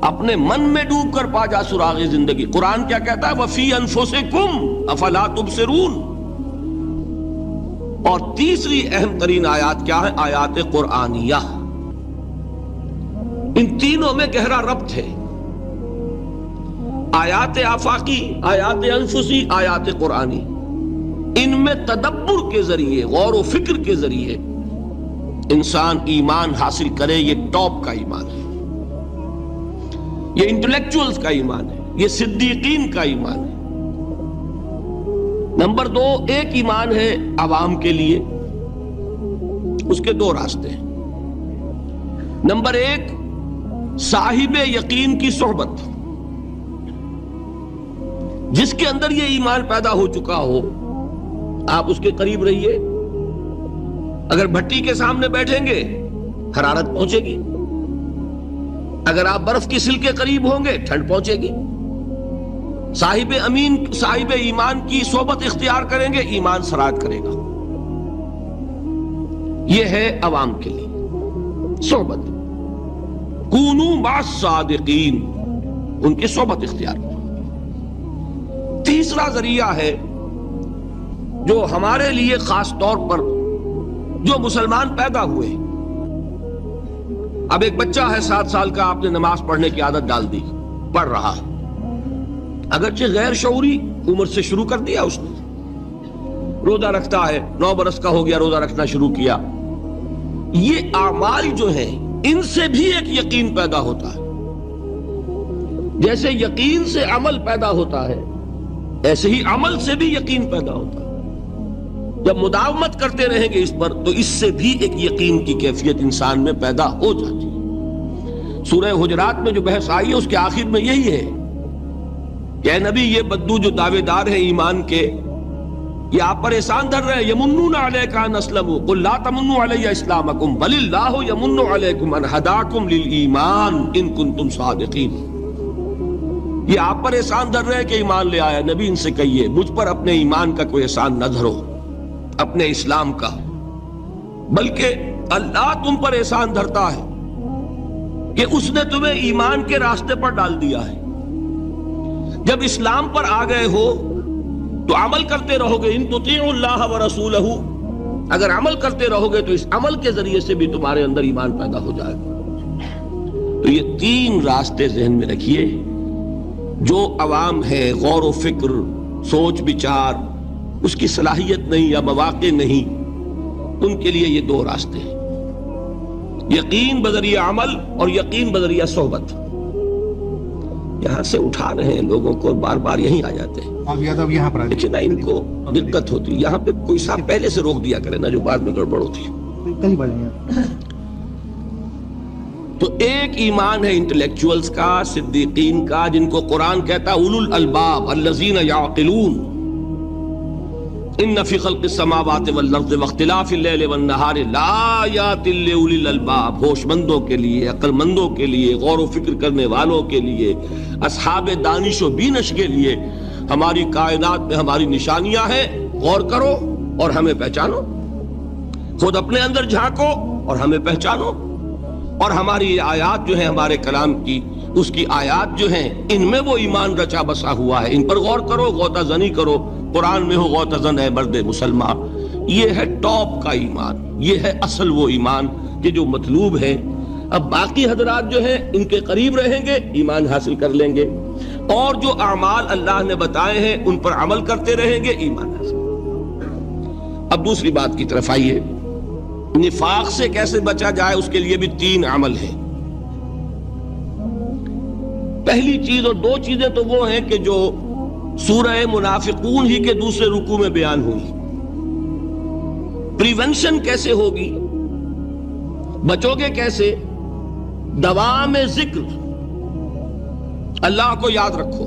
اپنے من میں ڈوب کر پا جا سراغ زندگی. قرآن کیا کہتا ہے؟ وَفِي أَنفُسِكُمْ أَفَلَا تُبْصِرُونَ. اور تیسری اہم ترین آیات کیا ہے؟ آیات قرآنیہ. ان تینوں میں گہرا ربط ہے. آیات آفاقی، آیات انفسی، آیات قرآنی. ان میں تدبر کے ذریعے، غور و فکر کے ذریعے انسان ایمان حاصل کرے. یہ ٹاپ کا ایمان ہے، یہ انٹلیکچوئلز کا ایمان ہے، یہ صدیقین کا ایمان ہے. نمبر 2، ایک ایمان ہے عوام کے لیے، اس کے 2 راستے ہیں. نمبر 1، صاحب یقین کی صحبت. جس کے اندر یہ ایمان پیدا ہو چکا ہو، آپ اس کے قریب رہیے. اگر بھٹی کے سامنے بیٹھیں گے حرارت پہنچے گی، اگر آپ برف کی سل کے قریب ہوں گے ٹھنڈ پہنچے گی. صاحب ایمان کی صحبت اختیار کریں گے، ایمان سرایت کرے گا. یہ ہے عوام کے لیے صحبت. کونوا مع الصادقین، ان کی صحبت اختیار کرو. تیسرا ذریعہ ہے جو ہمارے لیے خاص طور پر جو مسلمان پیدا ہوئے. اب ایک بچہ ہے 7 سال کا، آپ نے نماز پڑھنے کی عادت ڈال دی، پڑھ رہا ہے، اگرچہ غیر شعوری عمر سے شروع کر دیا اس نے. روزہ رکھتا ہے، 9 برس کا ہو گیا، روزہ رکھنا شروع کیا. یہ اعمال جو ہیں ان سے بھی ایک یقین پیدا ہوتا ہے. جیسے یقین سے عمل پیدا ہوتا ہے، ایسے ہی عمل سے بھی یقین پیدا ہوتا ہے. جب مداومت کرتے رہیں گے اس پر تو اس سے بھی ایک یقین کی کیفیت انسان میں پیدا ہو جاتی ہے. سورہ حجرات میں جو بحث آئی ہے اس کے آخر میں یہی ہے کہ اے نبی، یہ بدو جو دعوے دار ہیں ایمان کے، یہ آپ پر احسان دھر رہے ہیں. یمنون علیک ان اسلموا قل لا تمنوا علی اسلامکم بل اللہ یمن علیکم ان ہداکم للایمان ان کنتم صادقین. یہ آپ پر احسان دھر رہے ہیں کہ ایمان لے آیا. نبی ان سے کہیے مجھ پر اپنے ایمان کا کوئی احسان نہ دھرو، اپنے اسلام کا، بلکہ اللہ تم پر احسان دھرتا ہے کہ اس نے تمہیں ایمان کے راستے پر ڈال دیا ہے. جب اسلام پر آ گئے ہو تو عمل کرتے رہو گے. ان تطیعوا اللہ ورسولہ، اگر عمل کرتے رہو گے تو اس عمل کے ذریعے سے بھی تمہارے اندر ایمان پیدا ہو جائے گا. تو یہ 3 راستے ذہن میں رکھیے. جو عوام ہے، غور و فکر، سوچ بچار، اس کی صلاحیت نہیں یا مواقع نہیں، ان کے لیے یہ 2 راستے ہیں: یقین بذریعہ عمل اور یقین بذریعہ صحبت. یہاں سے اٹھا رہے ہیں لوگوں کو، بار بار یہیں آ جاتے ہیں، یہاں پر لیکن ان کو دقت ہوتی ہے. یہاں پہ کوئی صاحب پہلے سے روک دیا کرے نا، جو بعد میں گڑبڑ ہوتی ہے. تو ایک ایمان ہے انٹلیکچوئلز کا، صدیقین کا، جن کو قرآن کہتا ہے اولو الالباب الذین یعقلون. ان فی خلق السماوات والارض واختلاف اللیل والنہار لآیات لأولی الالباب. ہوش مندوں کے لیے، عقل مندوں کے لیے، غور و فکر کرنے والوں کے لیے، اصحاب دانش و بینش کے لیے ہماری کائنات میں ہماری نشانیاں ہیں. غور کرو اور ہمیں پہچانو، خود اپنے اندر جھانکو اور ہمیں پہچانو. اور ہماری آیات جو ہیں، ہمارے کلام کی، اس کی آیات جو ہیں، ان میں وہ ایمان رچا بسا ہوا ہے. ان پر غور کرو، غوطہ زنی کرو. قرآن میں ہو غوطہ زن اے مرد مسلمان. یہ ہے ٹاپ کا ایمان، یہ ہے اصل وہ ایمان کہ جو مطلوب ہے. اب باقی حضرات جو ہیں ان کے قریب رہیں گے، ایمان حاصل کر لیں گے، اور جو اعمال اللہ نے بتائے ہیں ان پر عمل کرتے رہیں گے، ایمان حاصل. اب دوسری بات کی طرف آئیے، نفاق سے کیسے بچا جائے. اس کے لیے بھی 3 عمل ہیں. پہلی چیز، اور 2 چیزیں تو وہ ہیں کہ جو سورہ منافقون ہی کے دوسرے رکوع میں بیان ہوئی. پریونشن کیسے ہوگی، بچو گے کیسے؟ دوام ذکر، اللہ کو یاد رکھو.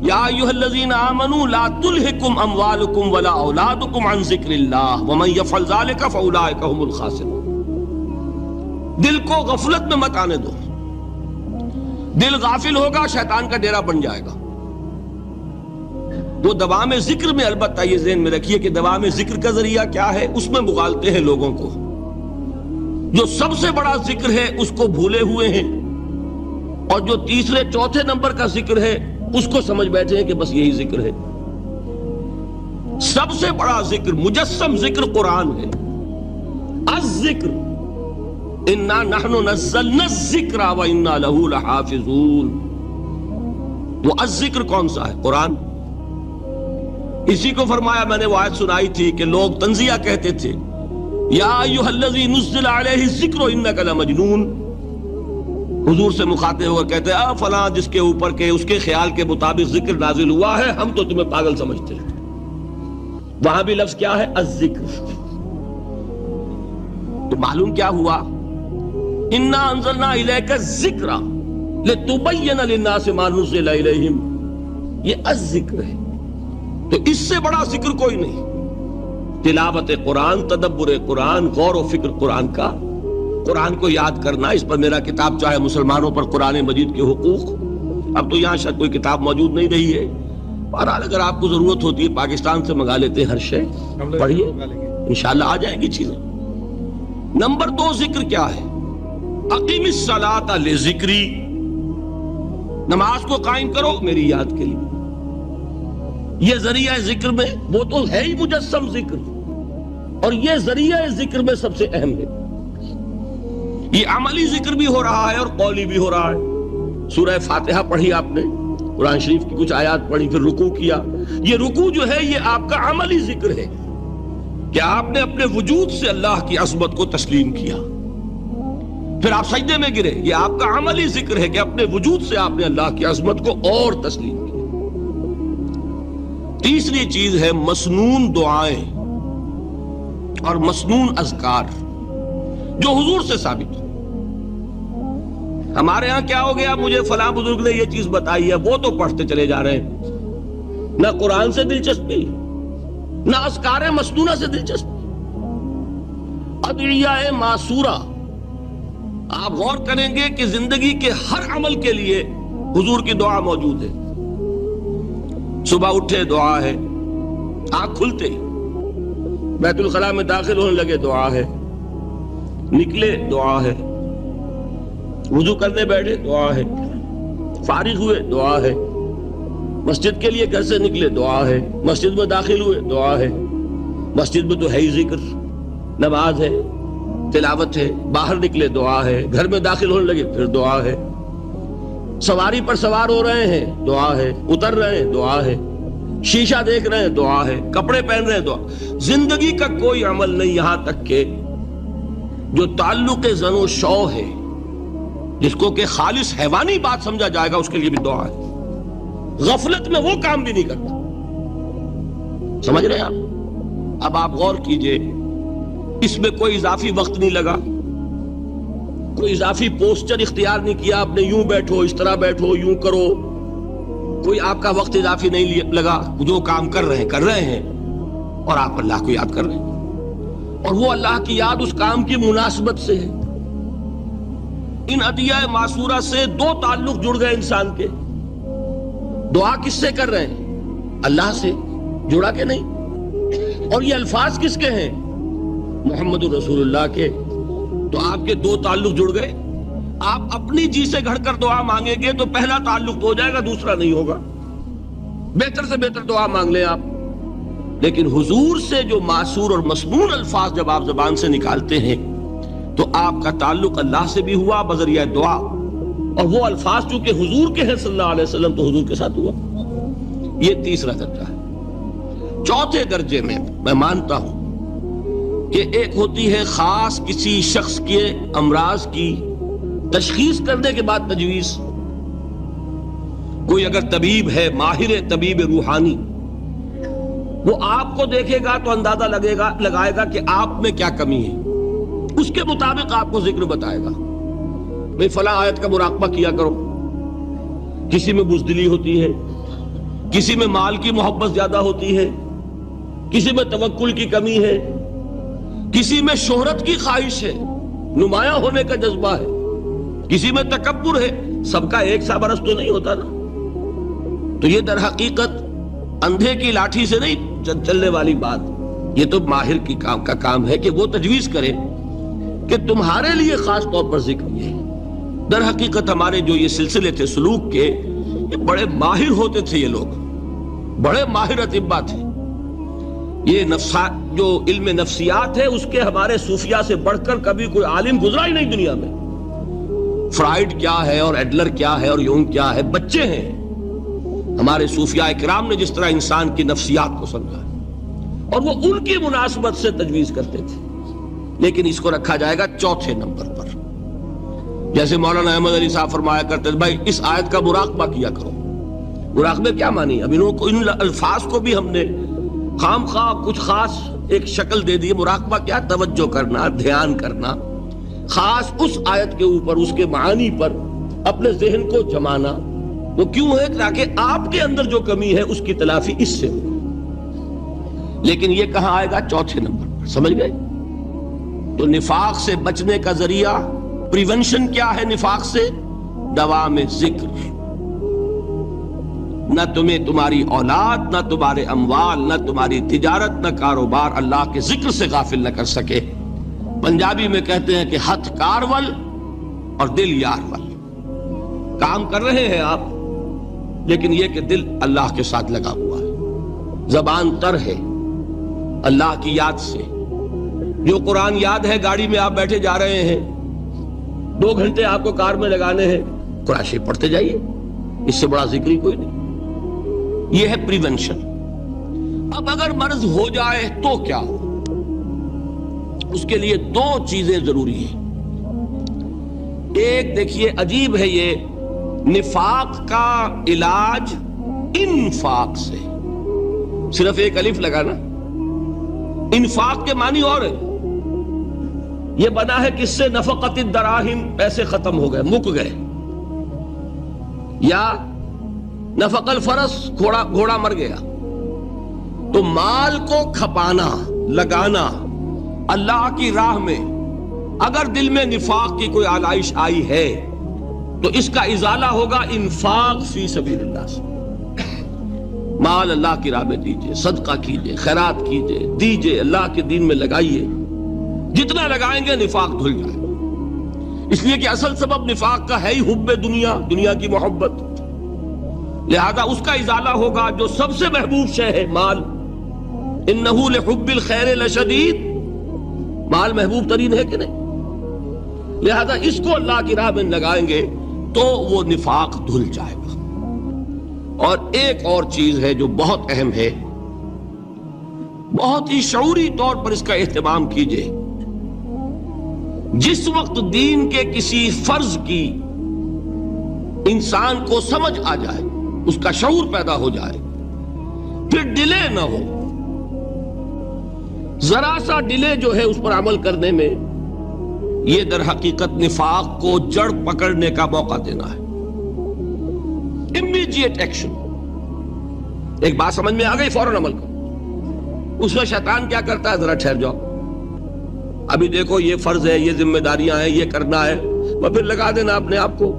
یا ایھا الذین آمنوا لا تلہکم اموالکم ولا اولادکم عن ذکر اللہ ومن یفعل ذلک فاولئک هم الخاسرون. دل کو غفلت میں مت آنے دو. دل غافل ہوگا، شیطان کا ڈیرا بن جائے گا. وہ دوام ذکر میں، البتہ یہ ذہن میں رکھیے کہ دوام ذکر کا ذریعہ کیا ہے، اس میں مغالتے ہیں لوگوں کو. جو سب سے بڑا ذکر ہے اس کو بھولے ہوئے ہیں. اور جو تیسرے چوتھے نمبر کا ذکر ہے اس کو سمجھ بیٹھے ہیں کہ بس یہی ذکر ہے. سب سے بڑا ذکر، مجسم ذکر قرآن ہے. الذکر انا نحن نزلنا الذکر وانا له لحافظون. وہ الذکر کون سا ہے؟ قرآن. اسی کو فرمایا، میں نے وہ آیت سنائی تھی کہ لوگ تنزیہ کہتے تھے، یا ایھا الذی نزل علیہ الذکر انک لمجنون. حضور سے مخاطب ہو کر کہتے ہیں فلاں جس کے اوپر کے اس کے خیال کے مطابق ذکر نازل ہوا ہے، ہم تو تمہیں پاگل سمجھتے ہیں. وہاں بھی لفظ کیا ہے؟ الذکر. تو معلوم کیا ہوا؟ انا انزلنا الیک الذکر لتبین للناس ما نزل الیہم. یہ الذکر ہے. تو اس سے بڑا ذکر کوئی نہیں. تلاوت قرآن، تدبر قرآن، غور و فکر قرآن کا، قرآن کو یاد کرنا. اس پر میرا کتاب چاہے مسلمانوں پر قرآن مجید کے حقوق، اب تو یہاں شاید کوئی کتاب موجود نہیں رہی ہے، بہرحال اگر آپ کو ضرورت ہوتی ہے پاکستان سے منگا لیتے ہیں ہر شے، پڑھیے انشاءاللہ آ جائیں گی چیزیں. نمبر 2 ذکر کیا ہے؟ اقیم الصلاۃ لذکری. نماز کو قائم کرو میری یاد کے لیے. یہ ذریعہ ذکر میں وہ تو ہے ہی مجسم ذکر، اور یہ ذریعہ ذکر میں سب سے اہم ہے. یہ عملی ذکر بھی ہو رہا ہے اور قولی بھی ہو رہا ہے. سورہ فاتحہ پڑھی آپ نے، قرآن شریف کی کچھ آیات پڑھی، پھر رکوع کیا. یہ رکوع جو ہے یہ آپ کا عملی ذکر ہے کہ آپ نے اپنے وجود سے اللہ کی عظمت کو تسلیم کیا. پھر آپ سجدے میں گرے، یہ آپ کا عملی ذکر ہے کہ اپنے وجود سے آپ نے اللہ کی عظمت کو اور تسلیم کیا. تیسری چیز ہے مسنون دعائیں اور مسنون اذکار جو حضور سے ثابت ہو. ہمارے ہاں کیا ہو گیا؟ مجھے فلاں بزرگ نے یہ چیز بتائی ہے، وہ تو پڑھتے چلے جا رہے ہیں. نہ قرآن سے دلچسپی، نہ اذکار مسنونہ سے دلچسپی. ادعیہ معصورہ، آپ غور کریں گے کہ زندگی کے ہر عمل کے لیے حضور کی دعا موجود ہے. صبح اٹھے دعا ہے، آنکھ کھلتے بیت الخلاء میں داخل ہونے لگے دعا ہے، نکلے دعا ہے، وضو کرنے بیٹھے دعا ہے، فارغ ہوئے دعا ہے، مسجد کے لیے گھر سے نکلے دعا ہے، مسجد میں داخل ہوئے دعا ہے. مسجد میں تو ہے ہی ذکر، نماز ہے، تلاوت ہے. باہر نکلے دعا ہے، گھر میں داخل ہونے لگے پھر دعا ہے. سواری پر سوار ہو رہے ہیں دعا ہے، اتر رہے ہیں دعا ہے، شیشہ دیکھ رہے ہیں دعا ہے، کپڑے پہن رہے ہیں دعا. زندگی کا کوئی عمل نہیں یہاں تک کہ جو تعلق زن و شو ہے، جس کو کہ خالص حیوانی بات سمجھا جائے گا، اس کے لیے بھی دعا ہے. غفلت میں وہ کام بھی نہیں کرتا. سمجھ رہے ہیں آپ؟ اب آپ غور کیجئے، اس میں کوئی اضافی وقت نہیں لگا، کوئی اضافی پوسچر اختیار نہیں کیا آپ نے، یوں بیٹھو، اس طرح بیٹھو، یوں کرو. کوئی آپ کا وقت اضافی نہیں لگا. جو کام کر رہے ہیں اور آپ اللہ کو یاد کر رہے ہیں، اور وہ اللہ کی یاد اس کام کی مناسبت سے ہے. ان ادعیہ معصورہ سے 2 تعلق جڑ گئے انسان کے. دعا کس سے کر رہے ہیں؟ اللہ سے. جڑا کہ نہیں؟ اور یہ الفاظ کس کے ہیں؟ محمد رسول اللہ کے. تو آپ کے 2 تعلق جڑ گئے. آپ اپنی جی سے گھڑ کر دعا مانگیں گے تو پہلا تعلق تو ہو جائے گا، دوسرا نہیں ہوگا. بہتر سے بہتر دعا مانگ لیں آپ. لیکن حضور سے جو معصور اور مسنون الفاظ جب آپ زبان سے نکالتے ہیں تو آپ کا تعلق اللہ سے بھی ہوا بذریعہ دعا، اور وہ الفاظ چونکہ حضور کے ہیں صلی اللہ علیہ وسلم تو حضور کے ساتھ ہوا. یہ تیسرا درجہ ہے. چوتھے درجے میں میں مانتا ہوں کہ ایک ہوتی ہے خاص کسی شخص کے امراض کی تشخیص کرنے کے بعد تجویز. کوئی اگر طبیب ہے، ماہر طبیب روحانی، وہ آپ کو دیکھے گا تو اندازہ لگائے گا کہ آپ میں کیا کمی ہے، اس کے مطابق آپ کو ذکر بتائے گا. بھئی فلاں آیت کا مراقبہ کیا کرو. کسی میں بزدلی ہوتی ہے، کسی میں مال کی محبت زیادہ ہوتی ہے، کسی میں توکل کی کمی ہے، کسی میں شہرت کی خواہش ہے، نمایاں ہونے کا جذبہ ہے، کسی میں تکبر ہے. سب کا ایک سا برس تو نہیں ہوتا نا. تو یہ در حقیقت اندھے کی لاٹھی سے نہیں چلنے والی بات. یہ تو ماہر کی کام ہے کہ وہ تجویز کرے کہ تمہارے لیے خاص طور پر ذکر یہ ہے. در حقیقت ہمارے جو یہ سلسلے تھے سلوک کے، یہ بڑے ماہر ہوتے تھے، یہ لوگ بڑے ماہر اطباء تھے. یہ جو علم نفسیات ہے اس کے ہمارے صوفیاء سے بڑھ کر کبھی کوئی عالم گزرا ہی نہیں دنیا میں. فرائیڈ کیا ہے اور ایڈلر کیا ہے اور یونگ کیا ہے، بچے ہیں. ہمارے صوفیاء کرام نے جس طرح انسان کی نفسیات کو سمجھا ہے اور وہ ان کی مناسبت سے تجویز کرتے تھے. لیکن اس کو رکھا جائے گا چوتھے نمبر پر. جیسے مولانا احمد علی صاحب فرمایا کرتے تھے، بھائی اس آیت کا مراقبہ کیا کرو. مراقبہ کیا مانی؟ اب ان الفاظ کو بھی ہم نے خام خواہ کچھ خاص ایک شکل دے دی. مراقبہ کیا؟ توجہ کرنا، دھیان کرنا، خاص اس آیت کے اوپر، اس کے معانی پر اپنے ذہن کو جمانا. وہ کیوں ہے؟ تاکہ آپ کے اندر جو کمی ہے اس کی تلافی اس سے ہو. لیکن یہ کہاں آئے گا؟ چوتھے نمبر پر. سمجھ گئے؟ تو نفاق سے بچنے کا ذریعہ، پریونشن کیا ہے نفاق سے؟ دوام ذکر. نہ تمہیں تمہاری اولاد، نہ تمہارے اموال، نہ تمہاری تجارت، نہ کاروبار اللہ کے ذکر سے غافل نہ کر سکے. پنجابی میں کہتے ہیں کہ ہتھ کارول اور دل یارول. کام کر رہے ہیں آپ، لیکن یہ کہ دل اللہ کے ساتھ لگا ہوا ہے، زبان تر ہے اللہ کی یاد سے. جو قرآن یاد ہے، گاڑی میں آپ بیٹھے جا رہے ہیں، 2 گھنٹے آپ کو کار میں لگانے ہیں، قرآن شریف پڑھتے جائیے. اس سے بڑا ذکر ہی کوئی نہیں. یہ ہے پریونشن. اب اگر مرض ہو جائے تو کیا ہو؟ اس کے لیے 2 چیزیں ضروری ہیں. ایک دیکھیے، عجیب ہے یہ، نفاق کا علاج انفاق سے. صرف ایک الف لگانا. انفاق کے معنی اور ہے. یہ بنا ہے کس سے؟ نفقت الدراہم، پیسے ختم ہو گئے، مک گئے. یا نفق الفرس، گھوڑا مر گیا. تو مال کو کھپانا، لگانا اللہ کی راہ میں. اگر دل میں نفاق کی کوئی آلائش آئی ہے تو اس کا ازالہ ہوگا انفاق فی سبیل اللہ سے. مال اللہ کی راہ میں دیجئے، صدقہ کیجئے، خیرات کیجئے، دیجئے، اللہ کے دین میں لگائیے. جتنا لگائیں گے نفاق دھل جائے. اس لیے کہ اصل سبب نفاق کا ہے ہی حب دنیا، دنیا کی محبت. لہذا اس کا ازالہ ہوگا جو سب سے محبوب شے ہے، مال. انہ لحب الخیر لشدید. مال محبوب ترین ہے کہ نہیں؟ لہذا اس کو اللہ کی راہ میں لگائیں گے تو وہ نفاق دھل جائے گا. اور ایک اور چیز ہے جو بہت اہم ہے، بہت ہی شعوری طور پر اس کا اہتمام کیجئے. جس وقت دین کے کسی فرض کی انسان کو سمجھ آ جائے، اس کا شعور پیدا ہو جائے، پھر ڈیلے نہ ہو. ذرا سا ڈیلے جو ہے اس پر عمل کرنے میں، یہ در حقیقت نفاق کو جڑ پکڑنے کا موقع دینا ہے. Immediate action. ایک بات سمجھ میں آ گئی، فوراً عمل کرو. اس میں شیطان کیا کرتا ہے؟ ذرا ٹھہر جاؤ، ابھی دیکھو یہ فرض ہے، یہ ذمہ داریاں ہیں، یہ کرنا ہے، اور پھر لگا دینا اپنے آپ کو.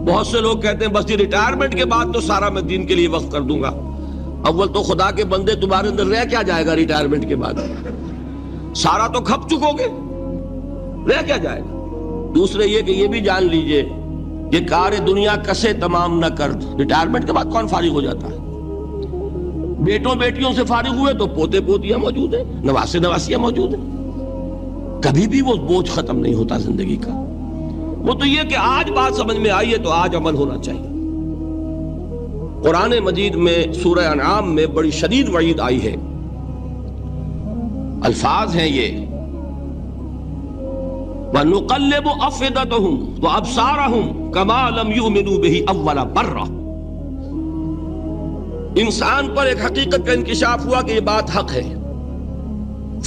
بہت سے لوگ کہتے ہیں بس یہ ریٹائرمنٹ کے بعد تو سارا میں دین کے لیے وقف کر دوں گا. اول تو خدا کے بندے تمہارے اندر رہ کیا جائے گا ریٹائرمنٹ کے بعد؟ سارا تو کھپ چکوگے، رہ کیا جائے گا؟ دوسرے یہ کہ یہ بھی جان لیجئے کہ کار دنیا کسے تمام نہ کر. ریٹائرمنٹ کے بعد کون فارغ ہو جاتا ہے؟ بیٹوں بیٹیوں سے فارغ ہوئے تو پوتے پوتیاں موجود ہیں، نواسے نواسیاں موجود ہیں. کبھی بھی وہ بوجھ ختم نہیں ہوتا زندگی کا. وہ تو یہ کہ آج بات سمجھ میں آئی ہے تو آج عمل ہونا چاہیے. قرآن مجید میں سورہ انعام میں بڑی شدید وعید آئی ہے. الفاظ ہیں یہ، وَنُقَلِّبُ أَفْئِدَتَهُمْ وَأَبْصَارَهُمْ كَمَا لَمْ يُؤْمِنُوا بِهِ أَوَّلَ مَرَّةٍ. انسان پر ایک حقیقت کا انکشاف ہوا کہ یہ بات حق ہے،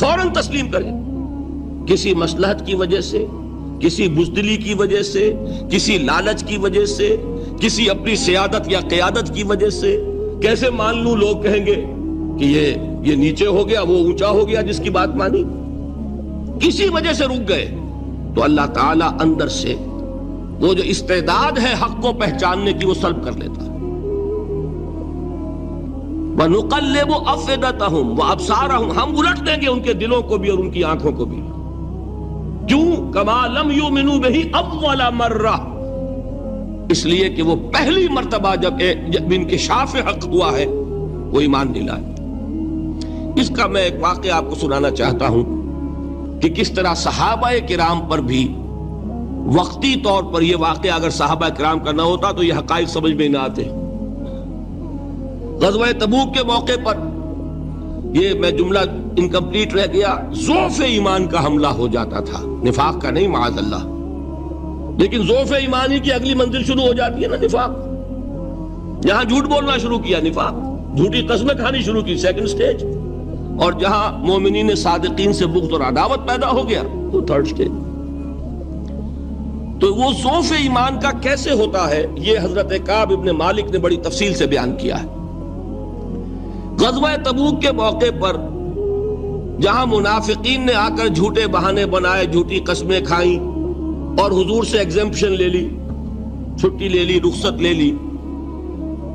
فوراً تسلیم کرے. کسی مصلحت کی وجہ سے، کسی بزدلی کی وجہ سے، کسی لالچ کی وجہ سے، کسی اپنی سیادت یا قیادت کی وجہ سے کیسے مان لوں؟ لوگ کہیں گے کہ یہ نیچے ہو گیا، وہ اونچا ہو گیا جس کی بات مانی. کسی وجہ سے رک گئے تو اللہ تعالیٰ اندر سے وہ جو استعداد ہے حق کو پہچاننے کی وہ سلب کر لیتا ہے. وَنُقَلِّبُ أَفْئِدَتَهُمْ وَأَبْصَارَهُمْ. ہم الٹ دیں گے ان کے دلوں کو بھی اور ان کی آنکھوں کو بھی. کیوں؟ کما لم یؤمنوا بہ اول مرہ، اس لیے کہ وہ پہلی مرتبہ جب انکشاف حق ہوا ہے وہ ایمان نہیں لائے۔ اس کا میں ایک واقعہ آپ کو سنانا چاہتا ہوں کہ کس طرح صحابہ کرام پر بھی وقتی طور پر یہ واقعہ اگر صحابہ کرام کا نہ ہوتا تو یہ حقائق سمجھ میں نہ آتے۔ غزوہ تبوک کے موقع پر یہ میں جملہ انکمپلیٹ رہ گیا، ضعف ایمان کا حملہ ہو جاتا تھا، نفاق کا نہیں معاذ اللہ، لیکن ضعف ایمانی کی اگلی منزل شروع ہو جاتی ہے نا نفاق۔ جہاں جھوٹ بولنا شروع کیا نفاق، جھوٹی قسمیں کھانی شروع کی سیکنڈ سٹیج، اور جہاں مومنین صادقین سے بغض اور عداوت پیدا ہو گیا وہ تھرڈ سٹیج۔ تو وہ ضعف ایمان کا کیسے ہوتا ہے یہ حضرت کعب ابن مالک نے بڑی تفصیل سے بیان کیا ہے۔ غزوہ تبوک کے موقع پر جہاں منافقین نے آ کر جھوٹے بہانے بنائے، جھوٹی قسمیں کھائیں اور حضور سے ایگزمپشن لے لی، چھٹی لے لی، رخصت لے لی،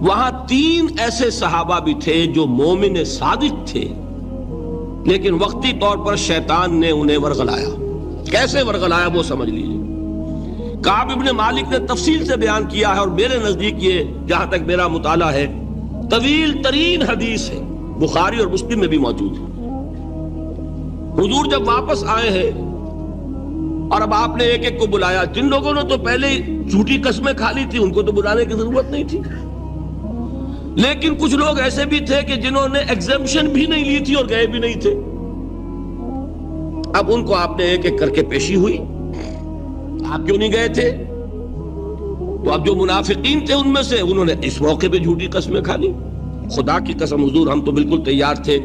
وہاں 3 ایسے صحابہ بھی تھے جو مومن صادق تھے، لیکن وقتی طور پر شیطان نے انہیں ورغلایا۔ کیسے ورغلایا وہ سمجھ لیجیے۔ کعب ابن مالک نے تفصیل سے بیان کیا ہے، اور میرے نزدیک یہ جہاں تک میرا مطالعہ ہے طویل ترین حدیث ہے، بخاری اور مسلم میں بھی موجود ہے۔ حضور جب واپس آئے ہیں اور اب آپ نے ایک ایک کو بلایا، جن لوگوں نے تو پہلے جھوٹی قسمیں کھا لی تھی ان کو تو بلانے کی ضرورت نہیں تھی، لیکن کچھ لوگ ایسے بھی تھے کہ جنہوں نے ایگزمپشن بھی نہیں لی تھی اور گئے بھی نہیں تھے۔ اب ان کو آپ نے ایک ایک کر کے پیشی ہوئی، آپ کیوں نہیں گئے تھے؟ تو اب جو منافقین تھے ان میں سے انہوں نے اس موقع پہ جھوٹی قسمیں کھا لی۔ خدا کی قسم حضور ہم تو بالکل تیار تھے،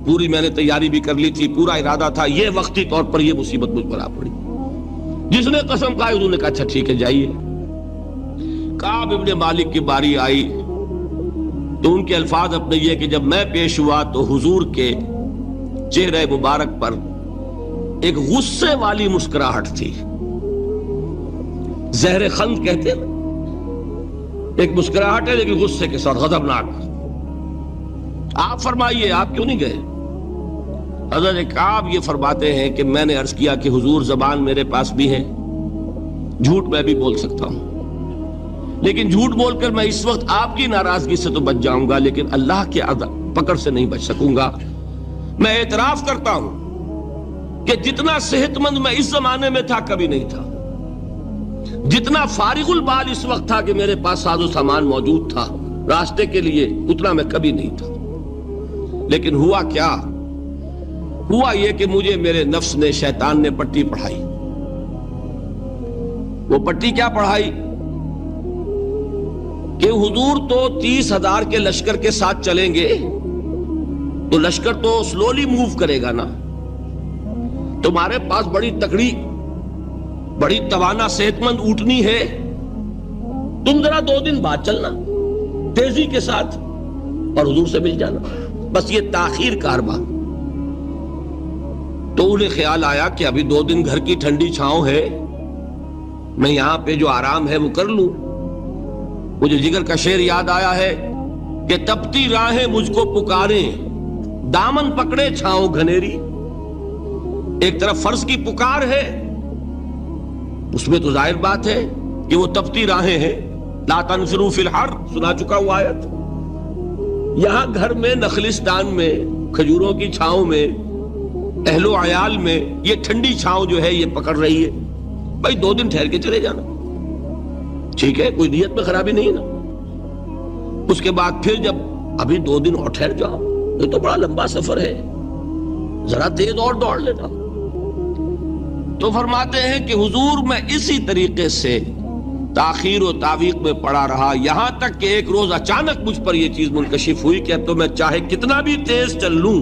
پوری میں نے تیاری بھی کر لی تھی، پورا ارادہ تھا، یہ وقتی طور پر یہ مصیبت مجھ پر آ پڑی۔ جس نے قسم کھائی انہوں نے کہا اچھا ٹھیک ہے جائیے۔ کعب ابن مالک کی باری آئی تو ان کے الفاظ اپنے یہ کہ جب میں پیش ہوا تو حضور کے چہرے مبارک پر ایک غصے والی مسکراہٹ تھی، زہر خند کہتے ہیں، ایک مسکراہٹ ہے لیکن غصے کے ساتھ، غضبناک۔ آپ فرمائیے آپ کیوں نہیں گئے؟ حضرت کعب یہ فرماتے ہیں کہ میں نے عرض کیا کہ حضور زبان میرے پاس بھی ہے، جھوٹ میں بھی بول سکتا ہوں، لیکن جھوٹ بول کر میں اس وقت آپ کی ناراضگی سے تو بچ جاؤں گا لیکن اللہ کے پکڑ سے نہیں بچ سکوں گا۔ میں اعتراف کرتا ہوں کہ جتنا صحت مند میں اس زمانے میں تھا کبھی نہیں تھا، جتنا فارغ البال اس وقت تھا کہ میرے پاس ساز و سامان موجود تھا راستے کے لیے، اتنا میں کبھی نہیں تھا۔ لیکن ہوا کیا؟ ہوا یہ کہ مجھے میرے نفس نے، شیطان نے پٹی پڑھائی۔ وہ پٹی کیا پڑھائی کہ حضور تو 30,000 کے لشکر کے ساتھ چلیں گے تو لشکر تو سلولی موو کرے گا نا، تمہارے پاس بڑی تکڑی، بڑی توانا صحت مند اونٹنی ہے، تم ذرا 2 دن بعد چلنا تیزی کے ساتھ اور حضور سے مل جانا، بس یہ تاخیر کا حربہ۔ تو انہیں خیال آیا کہ ابھی 2 دن گھر کی ٹھنڈی چھاؤں ہے، میں یہاں پہ جو آرام ہے وہ کر لوں۔ مجھے جگر کا شعر یاد آیا ہے کہ تپتی راہیں مجھ کو پکاریں، دامن پکڑے چھاؤں گھنیری۔ ایک طرف فرض کی پکار ہے، اس میں تو ظاہر بات ہے کہ وہ تپتی راہیں ہیں، لا تنفروا فی الحر سنا چکا ہوا آیت۔ یہاں گھر میں، نخلستان میں، کھجوروں کی چھاؤں میں، اہل و عیال میں یہ ٹھنڈی چھاؤں جو ہے یہ پکڑ رہی ہے، بھائی 2 دن ٹھہر کے چلے جانا، ٹھیک ہے، کوئی نیت میں خرابی نہیں نا۔ اس کے بعد پھر جب ابھی 2 دن اور ٹھہر جاؤ، یہ تو بڑا لمبا سفر ہے، ذرا تیز اور دوڑ لینا۔ تو فرماتے ہیں کہ حضور میں اسی طریقے سے تاخیر و تعویق میں پڑا رہا، یہاں تک کہ ایک روز اچانک مجھ پر یہ چیز منکشف ہوئی کہ اب تو میں چاہے کتنا بھی تیز چل لوں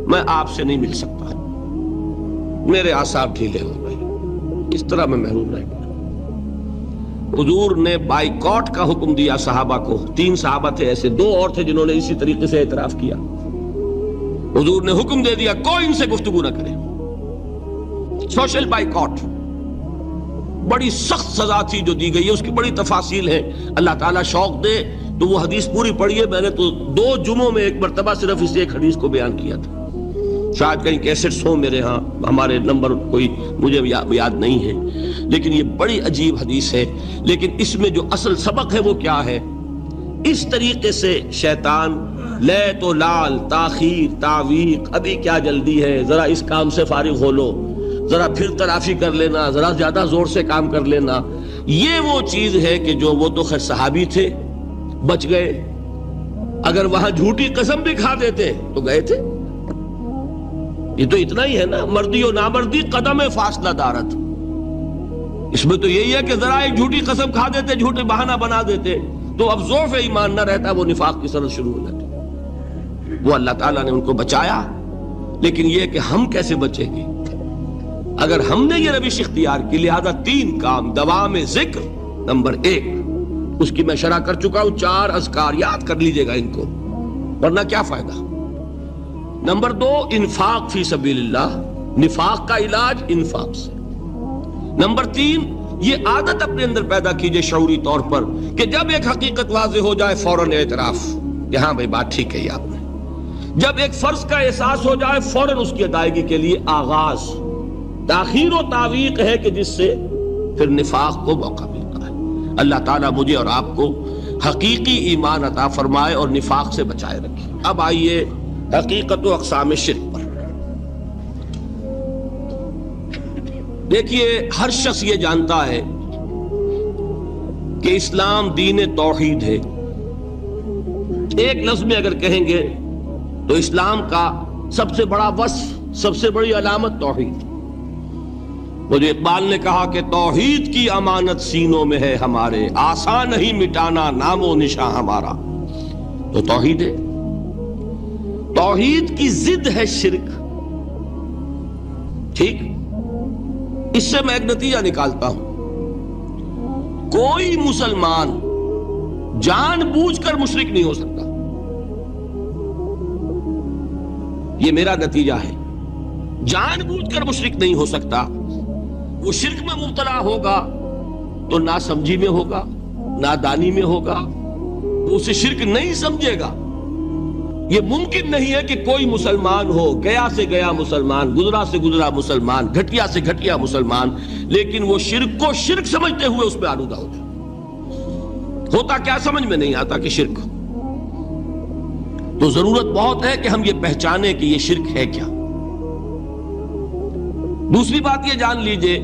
میں آپ سے نہیں مل سکتا، میرے اعصاب ڈھیلے ہو گئے، اس طرح میں محروم رہ گیا۔ حضور نے بائیکاٹ کا حکم دیا صحابہ کو، 3 صحابہ تھے ایسے، 2 اور تھے جنہوں نے اسی طریقے سے اعتراف کیا۔ حضور نے حکم دے دیا کوئی ان سے گفتگو نہ کرے، سوشل بائیکاٹ۔ بڑی سخت سزا تھی جو دی گئی ہے، اس کی بڑی تفاصیل ہیں، اللہ تعالیٰ شوق دے تو وہ حدیث پوری پڑھی ہے، میں نے تو 2 جمعوں میں ایک مرتبہ صرف اس ایک حدیث کو بیان کیا تھا۔ شاید کہیں کیسٹس ہوں میرے ہاں، ہمارے نمبر کوئی مجھے یاد نہیں ہے، لیکن یہ بڑی عجیب حدیث ہے۔ لیکن اس میں جو اصل سبق ہے وہ کیا ہے؟ اس طریقے سے شیطان لے تو لال، تاخیر، تعویق، ابھی کیا جلدی ہے، ذرا اس کام سے فارغ ہو لو، ذرا پھر تلافی کر لینا، ذرا زیادہ زور سے کام کر لینا، یہ وہ چیز ہے کہ جو وہ تو خیر صحابی تھے، بچ گئے، اگر وہاں جھوٹی قسم بھی کھا دیتے تو گئے تھے۔ یہ تو اتنا ہی ہے نا، مردی و نامردی قدم فاصلہ دارت، اس میں تو یہی ہے کہ ذرا ایک جھوٹی قسم کھا دیتے، جھوٹے بہانہ بنا دیتے تو اب ضعف ایمان نہ رہتا، وہ نفاق کی سرحد شروع ہو جاتی۔ وہ اللہ تعالیٰ نے ان کو بچایا، لیکن یہ کہ ہم کیسے بچیں گے اگر ہم نے یہ روش اختیار کی؟ لہذا 3 کام، دوام ذکر نمبر 1، اس کی میں شرح کر چکا ہوں، 4 اذکار یاد کر لیجئے گا ان کو، ورنہ کیا فائدہ۔ نمبر 2، انفاق فی سبیل اللہ، نفاق کا علاج انفاق سے۔ نمبر 3، یہ عادت اپنے اندر پیدا کیجئے شعوری طور پر کہ جب ایک حقیقت واضح ہو جائے فوراً اعتراف کہ ہاں بھائی بات ٹھیک ہے آپ نے، جب ایک فرض کا احساس ہو جائے فوراً اس کی ادائیگی کے لیے آغاز۔ تاخیر و تعویق ہے کہ جس سے پھر نفاق کو موقع ملتا ہے۔ اللہ تعالیٰ مجھے اور آپ کو حقیقی ایمان عطا فرمائے اور نفاق سے بچائے رکھے۔ اب آئیے حقیقت و اقسام شرک پر۔ دیکھیے، ہر شخص یہ جانتا ہے کہ اسلام دین توحید ہے۔ ایک لفظ میں اگر کہیں گے تو اسلام کا سب سے بڑا وصف، سب سے بڑی علامت توحید۔ وہ جو اقبال نے کہا کہ توحید کی امانت سینوں میں ہے ہمارے، آسان نہیں مٹانا نام و نشاں ہمارا، تو توحید ہے۔ توحید کی ضد ہے شرک، ٹھیک؟ اس سے میں ایک نتیجہ نکالتا ہوں، کوئی مسلمان جان بوجھ کر مشرک نہیں ہو سکتا، یہ میرا نتیجہ ہے۔ جان بوجھ کر مشرک نہیں ہو سکتا، وہ شرک میں مبتلا ہوگا تو ناسمجھی میں ہوگا، نادانی میں ہوگا، وہ اسے شرک نہیں سمجھے گا۔ یہ ممکن نہیں ہے کہ کوئی مسلمان ہو، گیا سے گیا مسلمان، گزرا سے گزرا مسلمان، گھٹیا سے گھٹیا مسلمان، لیکن وہ شرک کو شرک سمجھتے ہوئے اس میں آلودہ ہو جائے۔ ہوتا کیا سمجھ میں نہیں آتا کہ شرک، تو ضرورت بہت ہے کہ ہم یہ پہچانیں کہ یہ شرک ہے کیا۔ دوسری بات یہ جان لیجئے،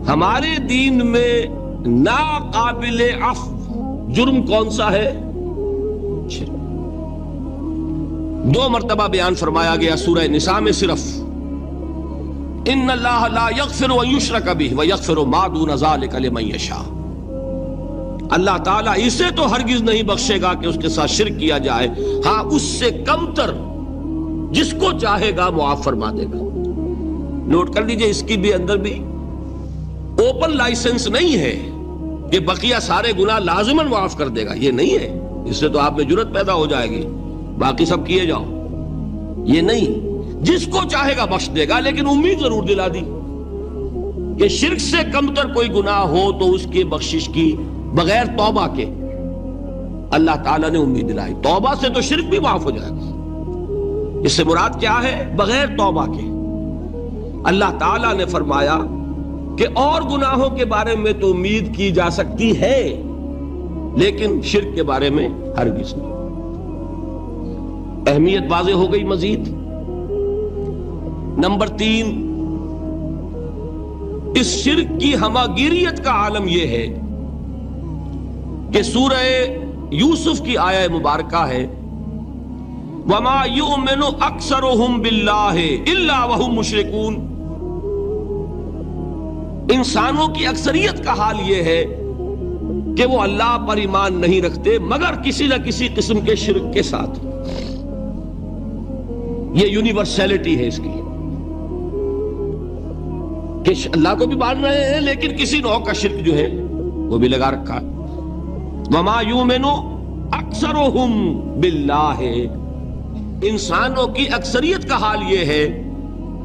ہمارے دین میں ناقابل عفو جرم کون سا ہے؟ 2 مرتبہ بیان فرمایا گیا سورہ نساء میں صرف، ان اللہ لا یغفر ان یشرک بہ ویغفر ما دون ذلک لمن یشاء۔ اللہ تعالیٰ اسے تو ہرگز نہیں بخشے گا کہ اس کے ساتھ شرک کیا جائے، ہاں اس سے کم تر جس کو چاہے گا معاف فرما دے گا۔ نوٹ کر لیجئے، اس کی بھی اندر بھی اوپن لائسنس نہیں ہے کہ بقیہ سارے گناہ لازماً معاف کر دے گا، یہ نہیں ہے۔ اس سے تو آپ میں جرت پیدا ہو جائے گی، باقی سب کیے جاؤ، یہ نہیں، جس کو چاہے گا بخش دے گا، لیکن امید ضرور دلا دی کہ شرک سے کم تر کوئی گناہ ہو تو اس کے بخشش کی بغیر توبہ کے اللہ تعالیٰ نے امید دلائی۔ توبہ سے تو شرک بھی معاف ہو جائے گا، اس سے مراد کیا ہے؟ بغیر توبہ کے۔ اللہ تعالیٰ نے فرمایا کہ اور گناہوں کے بارے میں تو امید کی جا سکتی ہے، لیکن شرک کے بارے میں ہرگز نہیں۔ اہمیت واضح ہو گئی مزید۔ نمبر 3، اس شرک کی ہماگیریت کا عالم یہ ہے کہ سورہ یوسف کی آیہ مبارکہ ہے، وَمَا يُؤْمِنُ أَكْثَرُهُمْ بِاللَّهِ إِلَّا وَهُمْ مُشْرِكُونَ۔ انسانوں کی اکثریت کا حال یہ ہے کہ وہ اللہ پر ایمان نہیں رکھتے مگر کسی نہ کسی قسم کے شرک کے ساتھ۔ یہ یونیورسلٹی ہے اس کی کہ اللہ کو بھی مان رہے ہیں لیکن کسی نوع کا شرک جو ہے وہ بھی لگا رکھا ہے۔ وَمَا يُؤْمِنُ أَكْثَرُهُمْ بِاللَّهِ، انسانوں کی اکثریت کا حال یہ ہے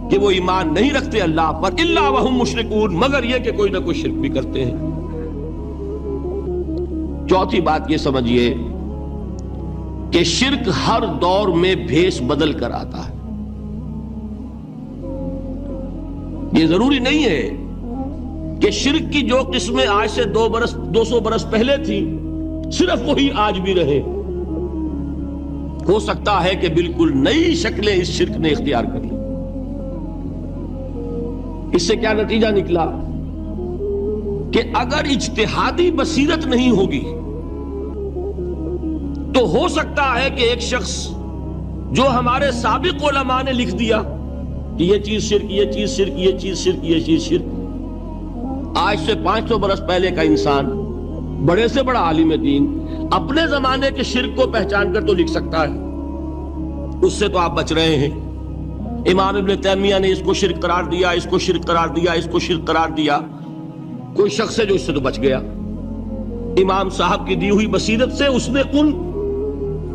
کہ وہ ایمان نہیں رکھتے اللہ پر، الا وہم مشرکون، مگر یہ کہ کوئی نہ کوئی شرک بھی کرتے ہیں۔ چوتھی بات یہ سمجھیے کہ شرک ہر دور میں بھیس بدل کر آتا ہے. یہ ضروری نہیں ہے کہ شرک کی جو قسمیں آج سے 200 برس پہلے تھیں صرف وہی آج بھی رہے. ہو سکتا ہے کہ بالکل نئی شکلیں اس شرک نے اختیار کر لی. اس سے کیا نتیجہ نکلا کہ اگر اجتہادی بصیرت نہیں ہوگی تو ہو سکتا ہے کہ ایک شخص جو ہمارے سابق علماء نے لکھ دیا کہ یہ چیز شرک، یہ چیز شرک، یہ چیز شرک، یہ چیز شرک، آج سے 500 برس پہلے کا انسان بڑے سے بڑا عالم دین اپنے زمانے کے شرک کو پہچان کر تو لکھ سکتا ہے. اس سے تو آپ بچ رہے ہیں. امام ابن تیمیہ نے اس کو شرک قرار دیا، اس کو شرک قرار دیا، اس کو شرک قرار دیا. کوئی شخص ہے جو اس سے تو بچ گیا. امام صاحب کی دی ہوئی بصیرت سے اس نے ان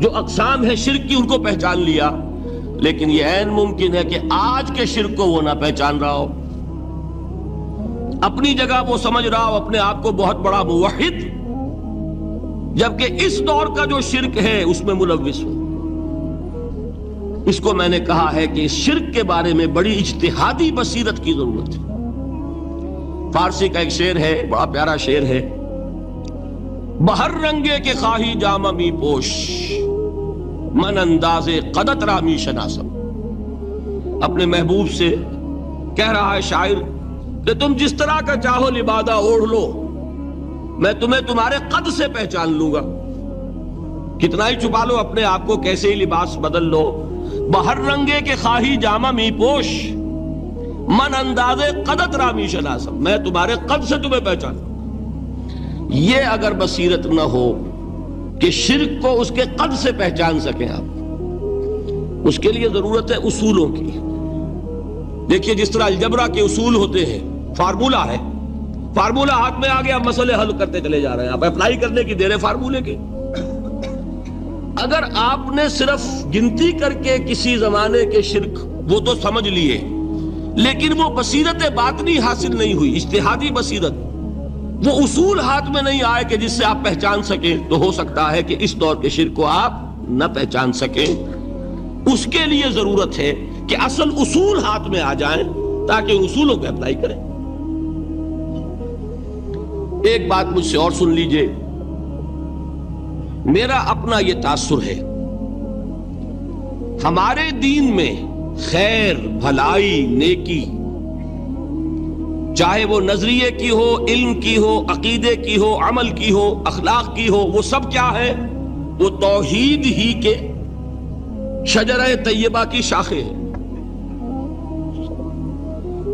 جو اقسام ہے شرک کی ان کو پہچان لیا. لیکن یہ عین ممکن ہے کہ آج کے شرک کو وہ نہ پہچان رہا ہو. اپنی جگہ وہ سمجھ رہا ہو اپنے آپ کو بہت بڑا موحد، جبکہ اس دور کا جو شرک ہے اس میں ملوث ہو. اس کو میں نے کہا ہے کہ اس شرک کے بارے میں بڑی اجتہادی بصیرت کی ضرورت ہے. فارسی کا ایک شعر ہے، بڑا پیارا شعر ہے، بہر رنگے کے خواہی جامہ می پوش، من انداز قدت رامی شناسم. اپنے محبوب سے کہہ رہا ہے شاعر کہ تم جس طرح کا چاہو لبادہ اوڑھ لو، میں تمہیں تمہارے قد سے پہچان لوں گا. کتنا ہی چھپا لو اپنے آپ کو، کیسے ہی لباس بدل لو، بہر رنگے کے خواہی جامہ می پوش، من انداز قدت رامی شناسم، میں تمہارے قد سے تمہیں پہچان. یہ اگر بصیرت نہ ہو کہ شرک کو اس کے قد سے پہچان سکیں آپ، اس کے لیے ضرورت ہے اصولوں کی. دیکھیے جس طرح الجبرا کے اصول ہوتے ہیں، فارمولا ہے، فارمولا ہاتھ میں آ گیا، مسئلے حل کرتے چلے جا رہے ہیں، آپ اپلائی کرنے کی دیر ہے فارمولے کے. اگر آپ نے صرف گنتی کر کے کسی زمانے کے شرک وہ تو سمجھ لیے، لیکن وہ بصیرت باطنی حاصل نہیں ہوئی، اجتہادی بصیرت، وہ اصول ہاتھ میں نہیں آئے کہ جس سے آپ پہچان سکیں، تو ہو سکتا ہے کہ اس دور کے شرک کو آپ نہ پہچان سکیں. اس کے لیے ضرورت ہے کہ اصل اصول ہاتھ میں آ جائیں تاکہ ان اصولوں کو اپلائی کریں. ایک بات مجھ سے اور سن لیجئے، میرا اپنا یہ تاثر ہے، ہمارے دین میں خیر، بھلائی، نیکی، چاہے وہ نظریے کی ہو، علم کی ہو، عقیدے کی ہو، عمل کی ہو، اخلاق کی ہو، وہ سب کیا ہے؟ وہ توحید ہی کے شجرہ طیبہ کی شاخیں ہیں.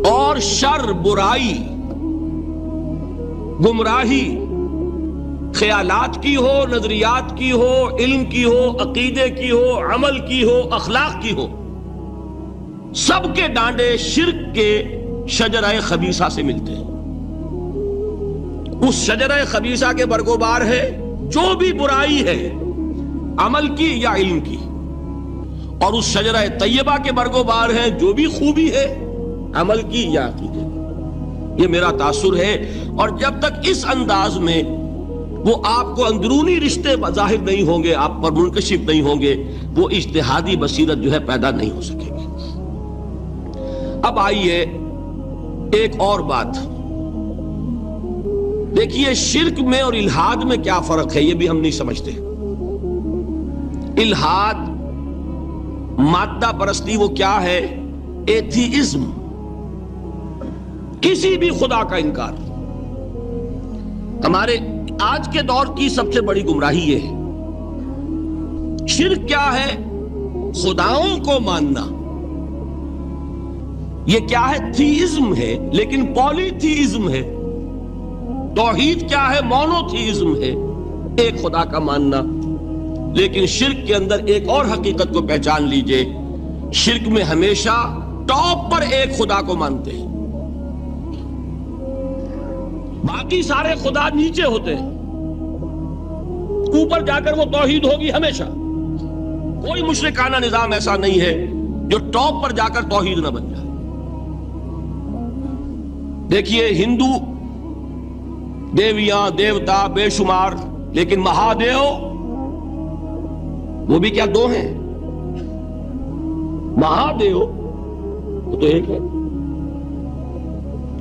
اور شر، برائی، گمراہی، خیالات کی ہو، نظریات کی ہو، علم کی ہو، عقیدے کی ہو، عمل کی ہو، اخلاق کی ہو، سب کے ڈانڈے شرک کے شجرہ خبیثہ سے ملتے ہیں. اس شجرہ خبیثہ کے برگوبار ہے جو بھی برائی ہے، عمل کی یا علم کی، اور اس شجرہ طیبہ کے برگوبار ہے جو بھی خوبی ہے، عمل کی یا عقیدے کی. یہ میرا تاثر ہے. اور جب تک اس انداز میں وہ آپ کو اندرونی رشتے ظاہر نہیں ہوں گے، آپ پر منکشف نہیں ہوں گے، وہ اجتہادی بصیرت جو ہے پیدا نہیں ہو سکے گی. اب آئیے ایک اور بات دیکھیے، شرک میں اور الحاد میں کیا فرق ہے یہ بھی ہم نہیں سمجھتے. الحاد، مادہ پرستی، وہ کیا ہے؟ ایتھیزم، کسی بھی خدا کا انکار. ہمارے آج کے دور کی سب سے بڑی گمراہی یہ ہے. شرک کیا ہے؟ خداؤں کو ماننا. یہ کیا ہے؟ تھیزم ہے، لیکن پولی تھیزم ہے. توحید کیا ہے؟ مونو تھیزم ہے، ایک خدا کا ماننا. لیکن شرک کے اندر ایک اور حقیقت کو پہچان لیجئے، شرک میں ہمیشہ ٹاپ پر ایک خدا کو مانتے ہیں، باقی سارے خدا نیچے ہوتے ہیں. اوپر جا کر وہ توحید ہوگی ہمیشہ. کوئی مشرکانہ نظام ایسا نہیں ہے جو ٹاپ پر جا کر توحید نہ بن جائے. دیکھیے ہندو دیویاں، دیوتا بے شمار، لیکن مہادیو وہ بھی کیا دو ہیں؟ مہادیو وہ تو ایک ہے.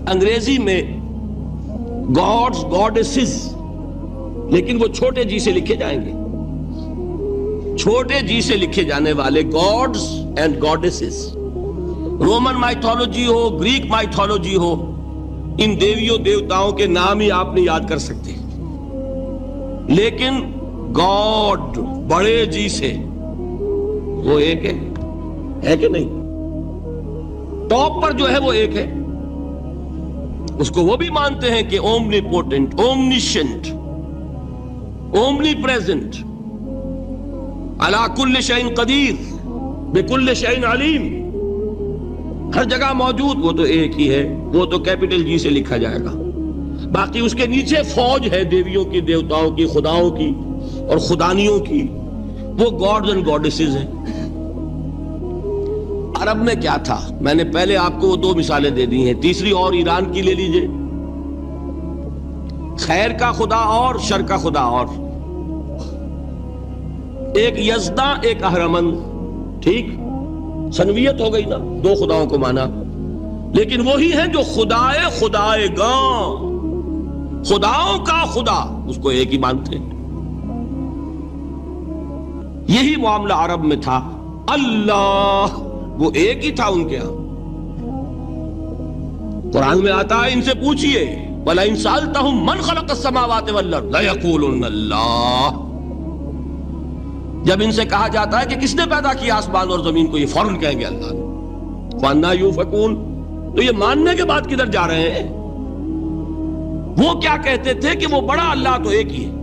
انگریزی میں گاڈز گاڈیسز، لیکن وہ چھوٹے جی سے لکھے جائیں گے. چھوٹے جی سے لکھے جانے والے gods and goddesses, Roman mythology ہو، گریک مائتھولوجی ہو، ان دیویوں دیوتاؤں کے نام ہی آپ نہیں یاد کر سکتے. لیکن گاڈ بڑے جی سے وہ ایک ہے کہ نہیں؟ ٹاپ پر جو ہے وہ ایک ہے. اس کو وہ بھی مانتے ہیں کہ اومنی پوٹنٹ، اومنیشنٹ، اومنی پریزنٹ، علی کل شیء قدیر، بکل شیء علیم، ہر جگہ موجود. وہ تو ایک ہی ہے، وہ تو کیپٹل جی سے لکھا جائے گا. باقی اس کے نیچے فوج ہے دیویوں کی، دیوتاؤں کی، خداؤں کی اور خدانیوں کی، وہ گاڈز اینڈ گاڈیسز ہیں. عرب میں کیا تھا؟ میں نے پہلے آپ کو وہ دو مثالیں دے دی ہیں، تیسری اور ایران کی لے لیجئے. خیر کا خدا اور شر کا خدا اور، ایک یزداں ایک اہرمن. ٹھیک، سنویت ہو گئی نا، دو خداؤں کو مانا. لیکن وہی ہیں جو خدائے خدائے گاں، خداؤں کا خدا، اس کو ایک ہی مانتے ہیں. یہی معاملہ عرب میں تھا. اللہ وہ ایک ہی تھا ان کے ہاں. قرآن میں آتا ہے ان سے پوچھئے وَلَئِن سَأَلْتَهُم مَّنْ خَلَقَ السَّمَاوَاتِ وَالْأَرْضَ لَيَقُولُنَّ اللَّهُ. جب ان سے کہا جاتا ہے کہ کس نے پیدا کیا آسمان اور زمین کو، یہ فوراً کہیں گے اللہ نے. فَأَنَّىٰ يُؤْفَكُونَ. تو یہ ماننے کے بعد کدھر جا رہے ہیں؟ وہ کیا کہتے تھے کہ وہ بڑا اللہ تو ایک ہی ہے،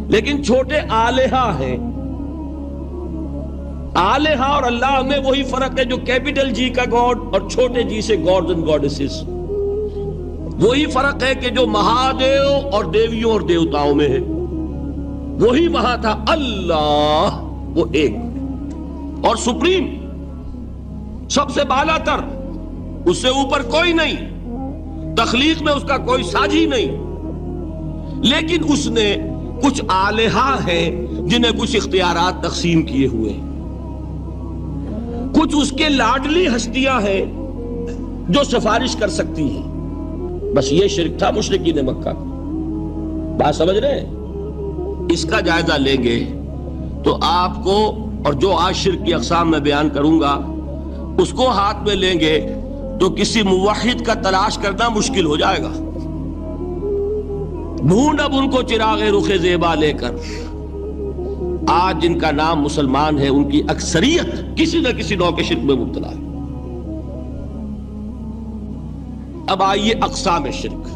لیکن چھوٹے آلہہ ہیں. آلہہ اور اللہ میں وہی فرق ہے جو کیپٹل جی کا گاڈ اور چھوٹے جی سے گاڈز اینڈ گاڈیسز. وہی فرق ہے کہ جو مہادیو اور دیویوں اور دیوتاؤں میں ہے، وہی وہاں تھا. اللہ وہ ایک اور سپریم، سب سے بالا تر، اس سے اوپر کوئی نہیں، تخلیق میں اس کا کوئی ساجی نہیں. لیکن اس نے کچھ آلہہ ہیں جنہیں کچھ اختیارات تقسیم کیے ہوئے ہیں. کچھ اس کے لاڈلی ہستیاں ہیں جو سفارش کر سکتی ہیں. بس یہ شرک تھا مشرکین مکہ. بات سمجھ رہے ہیں؟ اس کا جائزہ لیں گے تو آپ کو، اور جو آج شرک کی اقسام میں بیان کروں گا اس کو ہاتھ میں لیں گے تو کسی موحد کا تلاش کرنا مشکل ہو جائے گا. ڈھونڈ اب ان کو چراغ رخ زیبا لے کر. آج جن کا نام مسلمان ہے ان کی اکثریت کسی نہ کسی نوع کے شرک میں مبتلا ہے. اب آئیے اقسام شرک.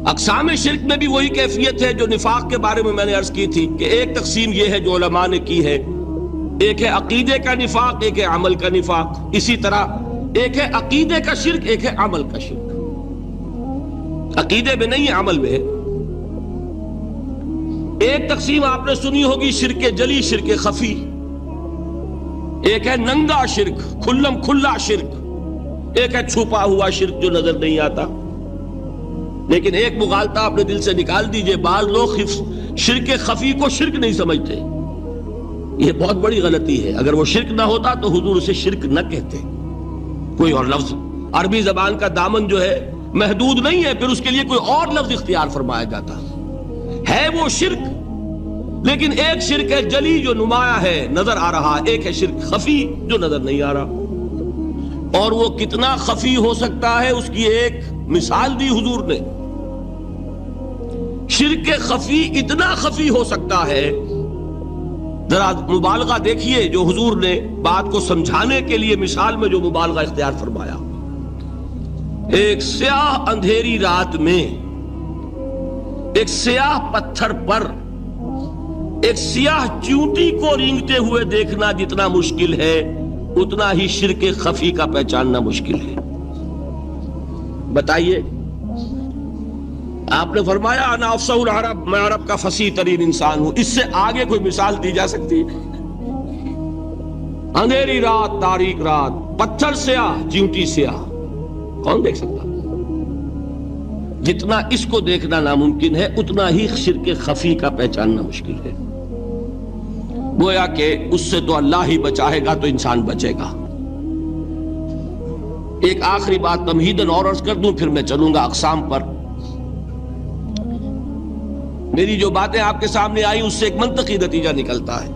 اقسام شرک میں بھی وہی کیفیت ہے جو نفاق کے بارے میں نے عرض کی تھی کہ ایک تقسیم یہ ہے جو علماء نے کی ہے، ایک ہے عقیدے کا نفاق، ایک ہے عمل کا نفاق. اسی طرح ایک ہے عقیدے کا شرک، ایک ہے عمل کا شرک. عقیدے میں نہیں ہے، عمل میں ہے. ایک تقسیم آپ نے سنی ہوگی شرک جلی، شرک خفی. ایک ہے ننگا شرک، کھلم کھلا شرک. ایک ہے چھپا ہوا شرک جو نظر نہیں آتا. لیکن ایک مغالطہ اپنے دل سے نکال دیجئے، بعض لوگ شرک خفی کو شرک نہیں سمجھتے. یہ بہت بڑی غلطی ہے. اگر وہ شرک نہ ہوتا تو حضور اسے شرک نہ کہتے. کوئی اور لفظ، عربی زبان کا دامن جو ہے محدود نہیں ہے، پھر اس کے لیے کوئی اور لفظ اختیار فرمایا جاتا ہے. وہ شرک، لیکن ایک شرک ہے جلی جو نمایاں ہے، نظر آ رہا. ایک ہے شرک خفی جو نظر نہیں آ رہا. اور وہ کتنا خفی ہو سکتا ہے اس کی ایک مثال دی حضور نے. شرک خفی اتنا خفی ہو سکتا ہے، ذرا مبالغہ دیکھیے جو حضور نے بات کو سمجھانے کے لیے مثال میں جو مبالغہ اختیار فرمایا. ایک سیاہ اندھیری رات میں ایک سیاہ پتھر پر ایک سیاہ چیونٹی کو رینگتے ہوئے دیکھنا جتنا مشکل ہے، اتنا ہی شرک خفی کا پہچاننا مشکل ہے. بتائیے، آپ نے فرمایا انا افصح العرب، میں عرب کا فصیح ترین انسان ہوں. اس سے آگے کوئی مثال دی جا سکتی ہے؟ اندھیری رات، تاریک رات، پتھر سیاہ، چیونٹی سیاہ، کون دیکھ سکتا؟ جتنا اس کو دیکھنا ناممکن ہے اتنا ہی شرک خفی کا پہچاننا مشکل ہے. گویا کہ اس سے تو اللہ ہی بچائے گا تو انسان بچے گا۔ ایک آخری بات تمہیداً اور عرض کر دوں، پھر میں چلوں گا اقسام پر۔ میری جو باتیں آپ کے سامنے آئی اس سے ایک منطقی نتیجہ نکلتا ہے،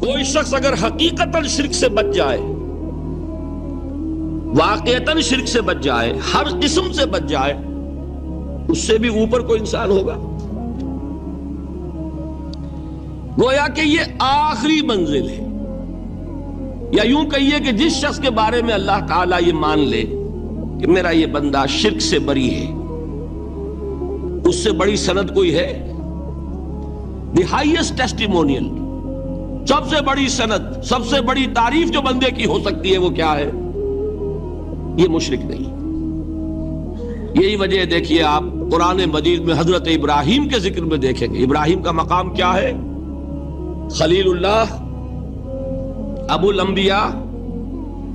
کوئی شخص اگر حقیقتاً شرک سے بچ جائے، واقعتاً شرک سے بچ جائے، ہر قسم سے بچ جائے، اس سے بھی اوپر کوئی انسان ہوگا۔ گویا کہ یہ آخری منزل ہے، یا یوں کہیے کہ جس شخص کے بارے میں اللہ تعالیٰ یہ مان لے کہ میرا یہ بندہ شرک سے بری ہے، اس سے بڑی سند کوئی ہے؟ دی ہائیسٹ ٹیسٹیمونیل، سب سے بڑی سند، سب سے بڑی تعریف جو بندے کی ہو سکتی ہے وہ کیا ہے؟ یہ مشرک نہیں۔ یہی وجہ دیکھیے آپ قرآن مجید میں حضرت ابراہیم کے ذکر میں دیکھیں گے، ابراہیم کا مقام کیا ہے؟ خلیل اللہ، ابو الانبیاء،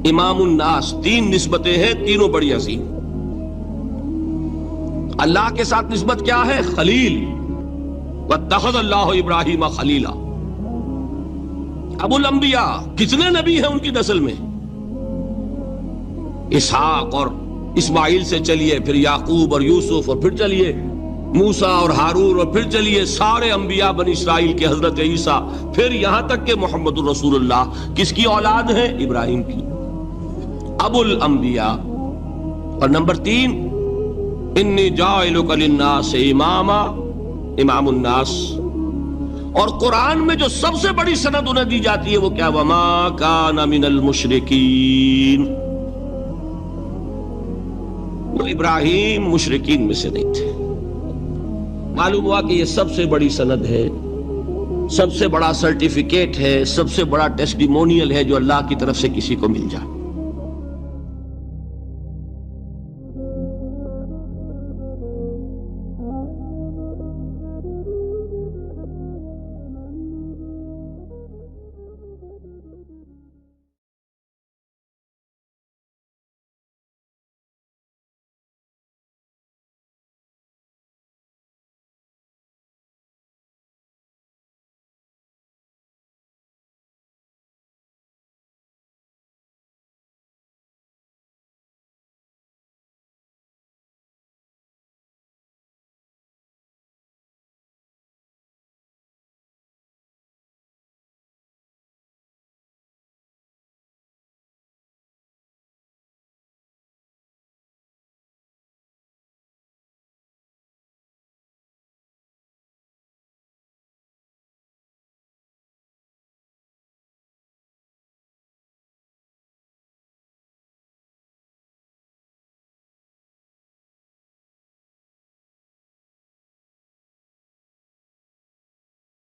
امام الناس، تین نسبتیں ہیں، تینوں بڑی عظیم۔ اللہ کے ساتھ نسبت کیا ہے؟ خلیل، واتخذ اللہ ابراہیم خلیلا۔ ابو الانبیاء، کتنے نبی ہیں ان کی نسل میں؟ اسحاق اور اسماعیل سے چلیے، پھر یعقوب اور یوسف، اور پھر چلیے موسیٰ اور ہارون، اور پھر چلیے سارے انبیاء بنی اسرائیل کے، حضرت عیسیٰ، پھر یہاں تک کہ محمد الرسول اللہ کس کی اولاد ہے؟ ابراہیم کی، ابو الانبیاء۔ اور نمبر 3، انی جاعلک للناس اماما، امام الناس۔ اور قرآن میں جو سب سے بڑی سند انہیں دی جاتی ہے وہ کیا؟ وما کان من المشرکین، وہ ابراہیم مشرکین میں سے نہیں تھے۔ معلوم ہوا کہ یہ سب سے بڑی سند ہے، سب سے بڑا سرٹیفکیٹ ہے، سب سے بڑا ٹیسٹیمونیل ہے جو اللہ کی طرف سے کسی کو مل جائے۔